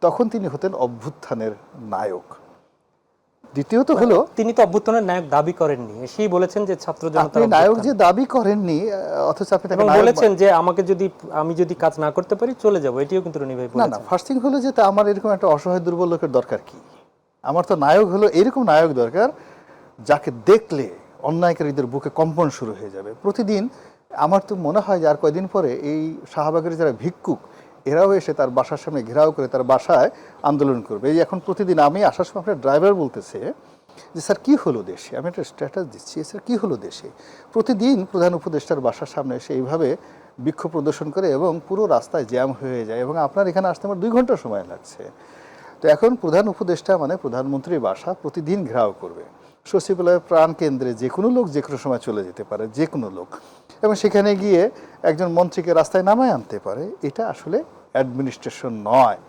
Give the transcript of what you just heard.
তখন তিনি হতেন অভ্যুত্থানের নায়ক। দ্বিতীয়ত হলো, তিনি তো অভ্যুত্থানের নায়ক দাবি করেননি, এসেই বলেছেন যে ছাত্র আপনি জনতার নায়ক যে অভ্যুত্থান। দাবি করেননি, অথচ আপনি তাকে এবং নায়ক বলেছেন যে আমি যদি কাজ না করতে পারি চলে যাব, এটিও কিন্তু রনি ভাই না না, বলেছেন। ফার্স্ট থিং হলো যে তা আমার এরকম একটা অসহায় দুর্বল লোকের দরকার কি? আমার তো নায়ক হলো এরকম নায়ক দরকার যাকে দেখলে অন্যায়কারীদের বুকে কম্পন শুরু হয়ে যাবে। প্রতিদিন আমার তো মনে হয় যে আর কয়দিন পরে এই শাহবাগের যারা ভিক্ষুক এরাও এসে তার বাসার সামনে ঘেরাও করে তার বাসায় আন্দোলন করবে। এই এখন প্রতিদিন আমি আসার সময় আপনার ড্রাইভার বলতেছে যে স্যার কী হলো দেশে, আমি একটা স্ট্যাটাস দিচ্ছি, স্যার কী হলো দেশে। প্রতিদিন প্রধান উপদেষ্টার বাসার সামনে এসে এইভাবে বিক্ষোভ প্রদর্শন করে এবং পুরো রাস্তায় জ্যাম হয়ে যায় এবং আপনার এখানে আসতে আমার 2 ঘন্টা সময় লাগছে। তো এখন প্রধান উপদেষ্টা মানে প্রধানমন্ত্রীর বাসা প্রতিদিন ঘেরাও করবে। সচিবালয়ের প্রাণ কেন্দ্রে যে কোনো লোক যে কোনো সময় চলে যেতে পারে, যে কোনো লোক, এবং সেখানে গিয়ে একজন মন্ত্রীকে রাস্তায় নামায় আনতে পারে। এটা আসলে অ্যাডমিনিস্ট্রেশন নয়।